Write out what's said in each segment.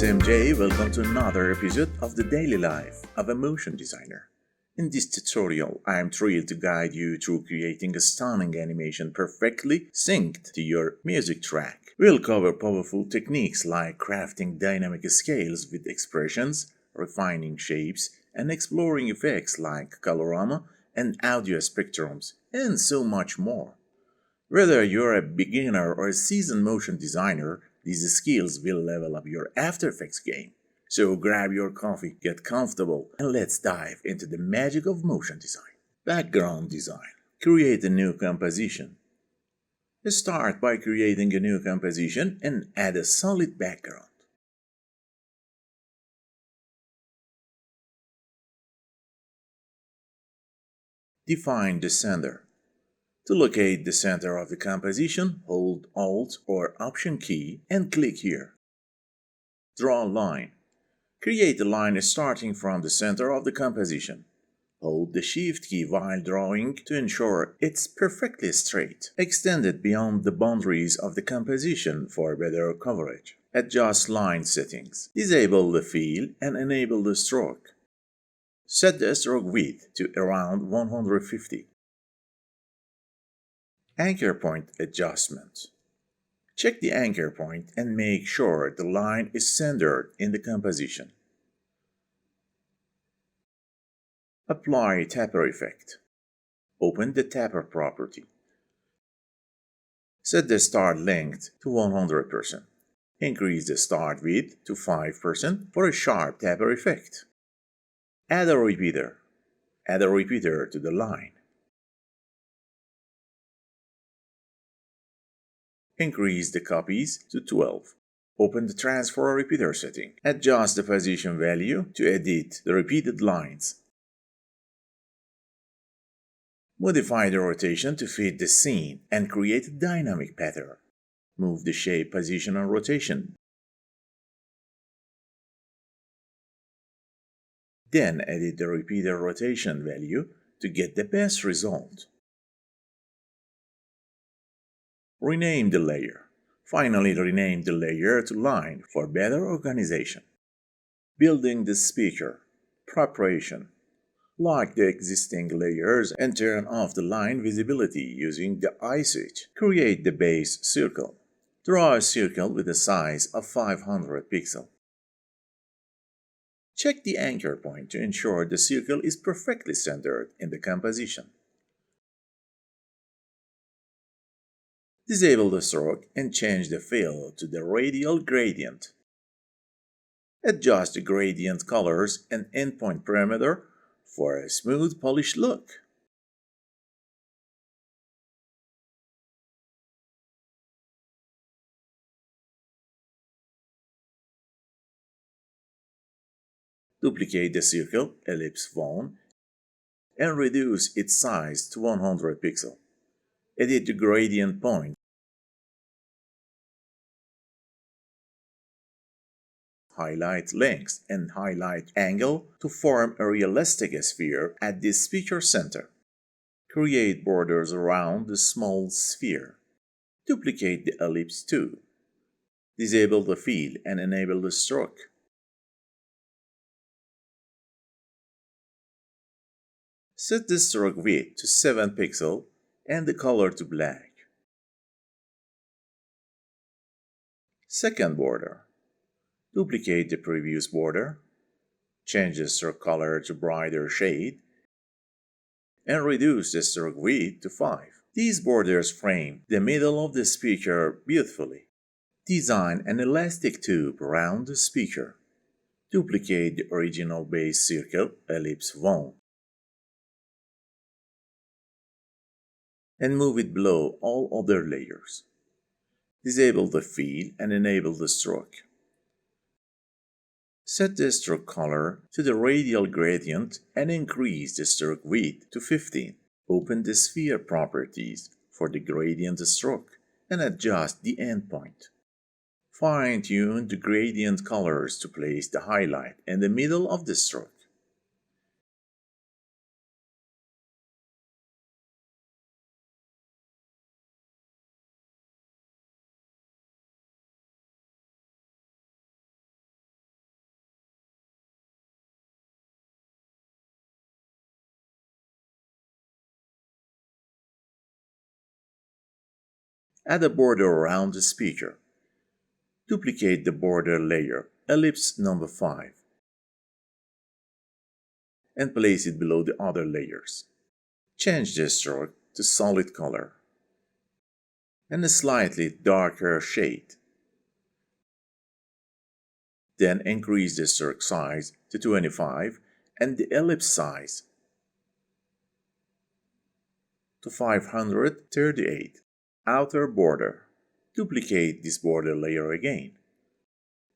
MJ. Welcome to another episode of the daily life of a motion designer. In this tutorial, I am thrilled to guide you through creating a stunning animation perfectly synced to your music track. We'll cover powerful techniques like crafting dynamic scales with expressions, refining shapes, and exploring effects like colorama and audio spectrums, and so much more. Whether you're a beginner or a seasoned motion designer, these skills will level up your After Effects game. So grab your coffee, get comfortable, and let's dive into the magic of motion design. Background design. Create a new composition. Start by creating a new composition and add a solid background. Define the center. To locate the center of the composition, hold Alt or Option key and click here. Draw a line. Create a line starting from the center of the composition. Hold the Shift key while drawing to ensure it's perfectly straight. Extend it beyond the boundaries of the composition for better coverage. Adjust line settings. Disable the fill and enable the stroke. Set the stroke width to around 150. Anchor point adjustment. Check the anchor point and make sure the line is centered in the composition. Apply taper effect. Open the taper property. Set the start length to 100%. Increase the start width to 5% for a sharp taper effect. Add a repeater. Add a repeater to the line. Increase the copies to 12. Open the transfer repeater setting. Adjust the position value to edit the repeated lines. Modify the rotation to fit the scene and create a dynamic pattern. Move the shape, position, and rotation. Then edit the repeater rotation value to get the best result. Rename the layer. Finally, rename the layer to line for better organization. Building the speaker. Preparation. Lock the existing layers and turn off the line visibility using the eye switch. Create the base circle. Draw a circle with a size of 500 pixels. Check the anchor point to ensure the circle is perfectly centered in the composition. Disable the stroke and change the fill to the radial gradient. Adjust the gradient colors and endpoint parameter for a smooth, polished look. Duplicate the circle, ellipse one, and reduce its size to 100 pixels. Edit the gradient point. Highlight length and highlight angle to form a realistic sphere at the speaker center. Create borders around the small sphere. Duplicate the ellipse 2. Disable the fill and enable the stroke. Set the stroke width to 7 pixels and the color to black. Second border. Duplicate the previous border. Change the stroke color to brighter shade and reduce the stroke width to 5. These borders frame the middle of the speaker beautifully. Design an elastic tube around the speaker. Duplicate the original base circle, ellipse 1, and move it below all other layers. Disable the fill and enable the stroke. Set the stroke color to the radial gradient and increase the stroke width to 15. Open the sphere properties for the gradient stroke and adjust the endpoint. Fine-tune the gradient colors to place the highlight in the middle of the stroke. Add a border around the speaker. Duplicate the border layer, ellipse number 5, and place it below the other layers. Change the stroke to solid color and a slightly darker shade. Then increase the stroke size to 25 and the ellipse size to 538. Outer border. Duplicate this border layer again.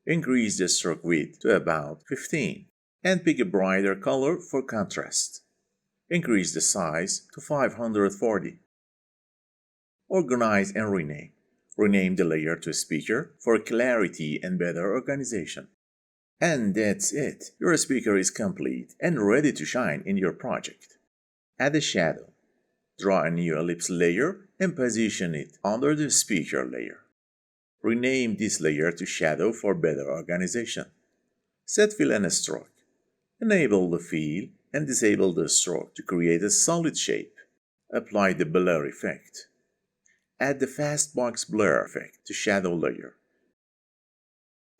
Increase the stroke width to about 15 and pick a brighter color for contrast. Increase the size to 540. Organize and rename. Rename the layer to speaker for clarity and better organization. And that's it. Your speaker is complete and ready to shine in your project. Add a shadow. Draw a new ellipse layer and position it under the speaker layer. Rename this layer to shadow for better organization. Set fill and stroke. Enable the fill and disable the stroke to create a solid shape. Apply the blur effect. Add the fastbox blur effect to shadow layer.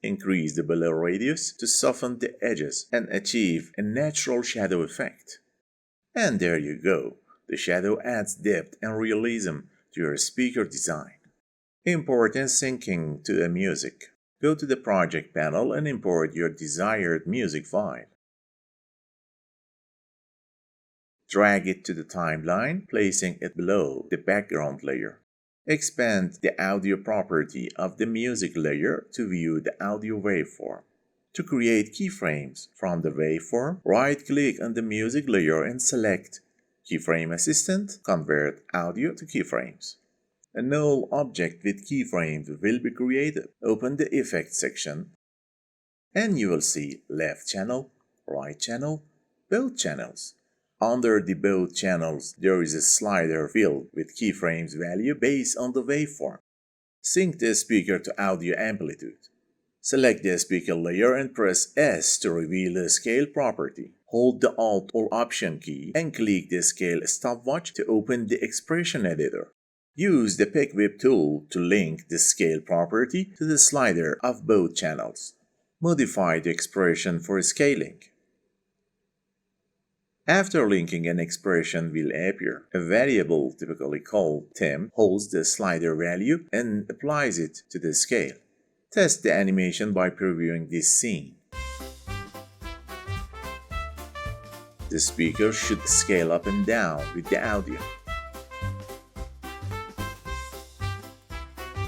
Increase the blur radius to soften the edges and achieve a natural shadow effect. And there you go. The shadow adds depth and realism to your speaker design. Import and syncing to the music. Go to the project panel and import your desired music file. Drag it to the timeline, placing it below the background layer. Expand the audio property of the music layer to view the audio waveform. To create keyframes from the waveform, right-click on the music layer and select Keyframe Assistant, convert audio to keyframes. A null object with keyframes will be created. Open the Effects section and you will see left channel, right channel, both channels. Under the both channels, there is a slider filled with keyframes value based on the waveform. Sync the speaker to audio amplitude. Select the speaker layer and press S to reveal the scale property. Hold the Alt or Option key and click the Scale stopwatch to open the expression editor. Use the Pick Whip tool to link the scale property to the slider of both channels. Modify the expression for scaling. After linking, an expression will appear. A variable, typically called temp, holds the slider value and applies it to the scale. Test the animation by previewing this scene. The speaker should scale up and down with the audio.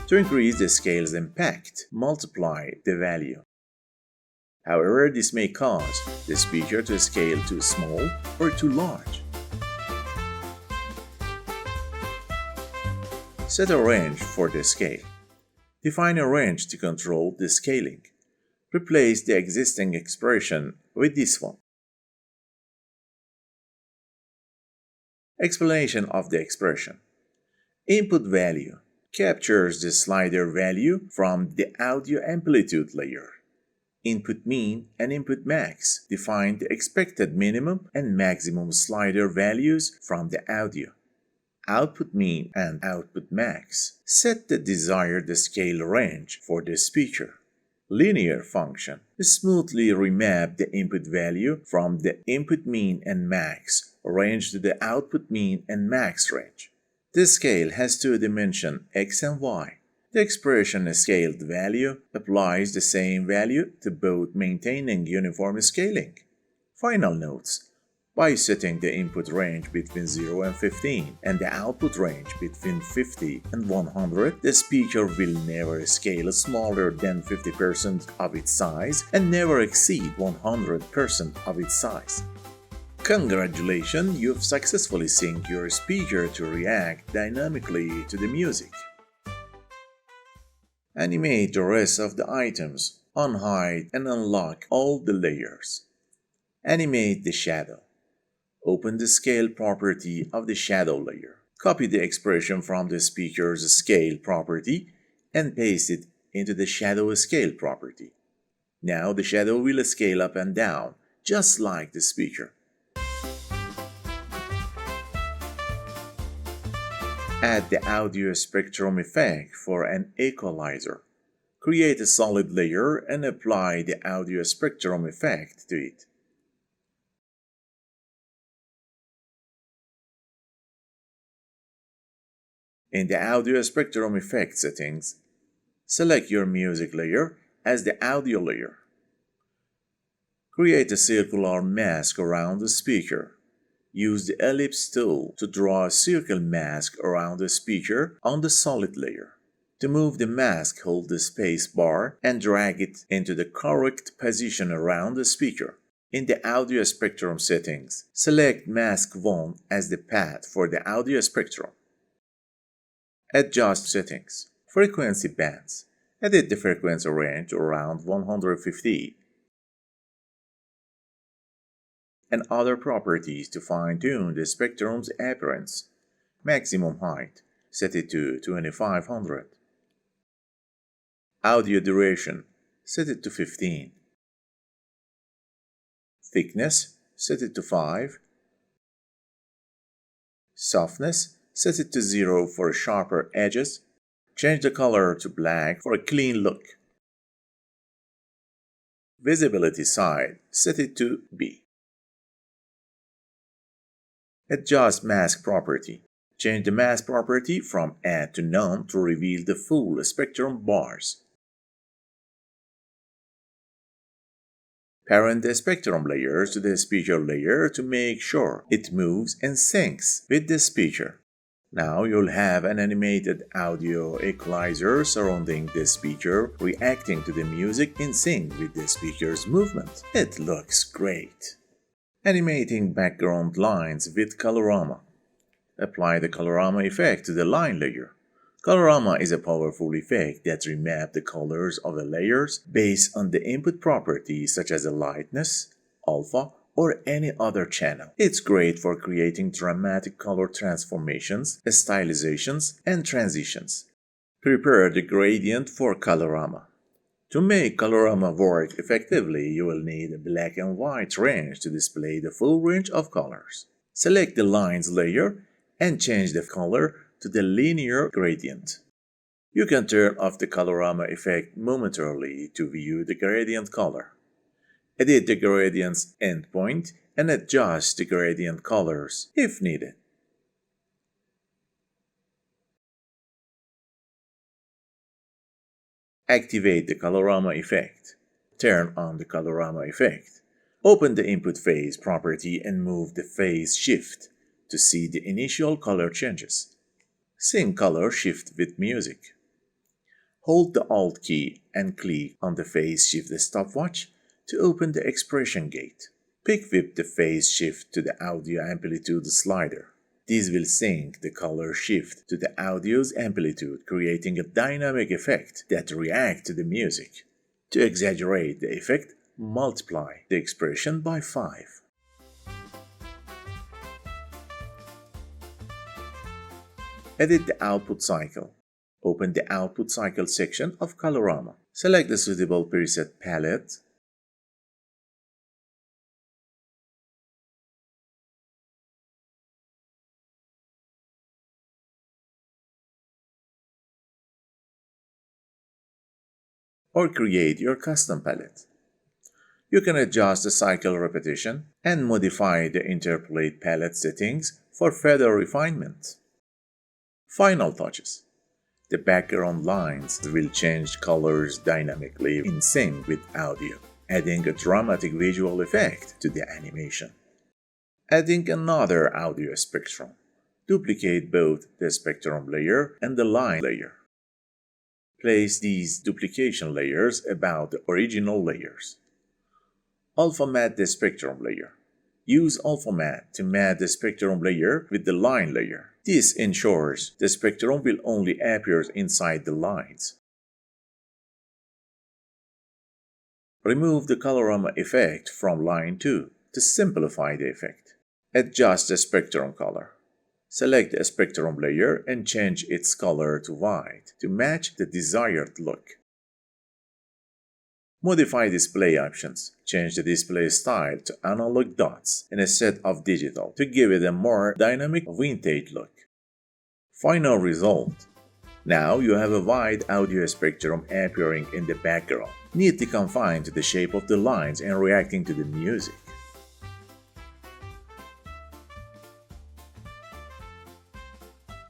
To increase the scale's impact, multiply the value. However, this may cause the speaker to scale too small or too large. Set a range for the scale. Define a range to control the scaling. Replace the existing expression with this one. Explanation of the expression. Input value captures the slider value from the audio amplitude layer. Input mean and input max define the expected minimum and maximum slider values from the audio. Output mean and output max set the desired scale range for the speaker. Linear function smoothly remap the input value from the input mean and max range to the output mean and max range. The scale has two dimensions, x and y. The expression scaled value applies the same value to both, maintaining uniform scaling. Final notes. By setting the input range between 0 and 15 and the output range between 50 and 100, the speaker will never scale smaller than 50% of its size and never exceed 100% of its size. Congratulations, you've successfully synced your speaker to react dynamically to the music. Animate the rest of the items, unhide and unlock all the layers. Animate the shadow. Open the scale property of the shadow layer. Copy the expression from the speaker's scale property and paste it into the shadow scale property. Now the shadow will scale up and down, just like the speaker. Add the audio spectrum effect for an equalizer. Create a solid layer and apply the audio spectrum effect to it. In the audio spectrum effect settings, select your music layer as the audio layer. Create a circular mask around the speaker. Use the ellipse tool to draw a circle mask around the speaker on the solid layer. To move the mask, hold the space bar and drag it into the correct position around the speaker. In the audio spectrum settings, select Mask 1 as the path for the audio spectrum. Adjust settings. Frequency bands. Edit the frequency range to around 150. And other properties to fine-tune the spectrum's appearance. Maximum height, set it to 2500. Audio duration, set it to 15. Thickness, set it to 5. Softness, set it to 0 for sharper edges. Change the color to black for a clean look. Visibility side, set it to B. Adjust mask property. Change the mask property from add to none to reveal the full spectrum bars. Parent the spectrum layers to the speaker layer to make sure it moves and syncs with the speaker. Now you'll have an animated audio equalizer surrounding the speaker, reacting to the music in sync with the speaker's movement. It looks great. Animating background lines with Colorama. Apply the Colorama effect to the line layer. Colorama is a powerful effect that remaps the colors of the layers based on the input properties such as the lightness, alpha, or any other channel. It's great for creating dramatic color transformations, stylizations, and transitions. Prepare the gradient for Colorama. To make Colorama work effectively, you will need a black and white range to display the full range of colors. Select the lines layer and change the color to the linear gradient. You can turn off the Colorama effect momentarily to view the gradient color. Edit the gradient's endpoint and adjust the gradient colors if needed. Activate the Colorama effect. Turn on the Colorama effect. Open the input phase property and move the phase shift to see the initial color changes. Sync color shift with music. Hold the Alt key and click on the phase shift stopwatch to open the expression gate. Pick whip the phase shift to the audio amplitude slider. This will sync the color shift to the audio's amplitude, creating a dynamic effect that reacts to the music. To exaggerate the effect, multiply the expression by 5. Edit the output cycle. Open the output cycle section of Colorama. Select the suitable preset palette. Or create your custom palette. You can adjust the cycle repetition and modify the interpolate palette settings for further refinement. Final touches. The background lines will change colors dynamically in sync with audio, adding a dramatic visual effect to the animation. Adding another audio spectrum. Duplicate both the spectrum layer and the line layer. Place these duplication layers about the original layers. Alpha matte the spectrum layer. Use alpha matte to matte the spectrum layer with the line layer. This ensures the spectrum will only appear inside the lines. Remove the Colorama effect from line 2 to simplify the effect. Adjust the spectrum color. Select the spectrum layer and change its color to white to match the desired look. Modify display options. Change the display style to analog dots instead of digital to give it a more dynamic vintage look. Final result. Now you have a wide audio spectrum appearing in the background, neatly confined to the shape of the lines and reacting to the music.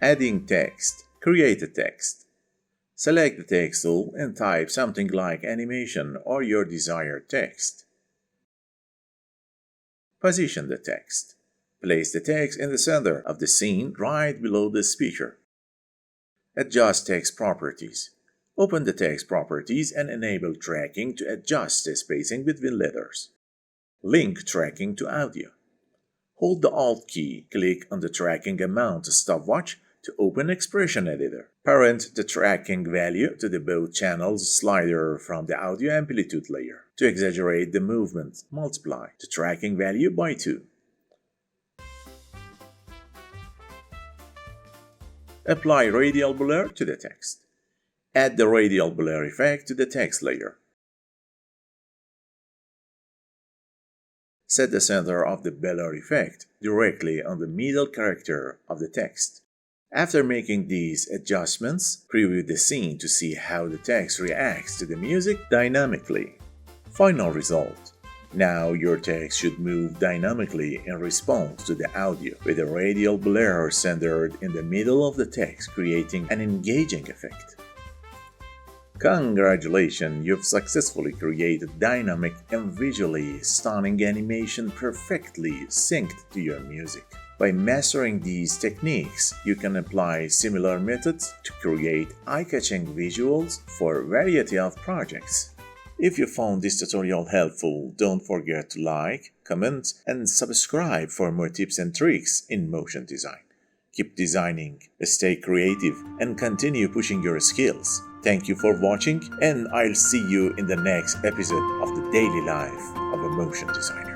Adding text. Create a text. Select the text tool and type something like animation or your desired text. Position the text. Place the text in the center of the scene right below the speaker. Adjust text properties. Open the text properties and enable tracking to adjust the spacing between letters. Link tracking to audio. Hold the Alt key, click on the tracking amount stopwatch to open Expression Editor. Parent the tracking value to the both channels slider from the audio amplitude layer. To exaggerate the movement, multiply the tracking value by 2. Apply radial blur to the text. Add the radial blur effect to the text layer. Set the center of the blur effect directly on the middle character of the text. After making these adjustments, preview the scene to see how the text reacts to the music dynamically. Final result. Now your text should move dynamically in response to the audio, with a radial blur centered in the middle of the text, creating an engaging effect. Congratulations, you've successfully created dynamic and visually stunning animation perfectly synced to your music. By mastering these techniques, you can apply similar methods to create eye-catching visuals for a variety of projects. If you found this tutorial helpful, don't forget to like, comment, and subscribe for more tips and tricks in motion design. Keep designing, stay creative, and continue pushing your skills. Thank you for watching, and I'll see you in the next episode of the daily life of a motion designer.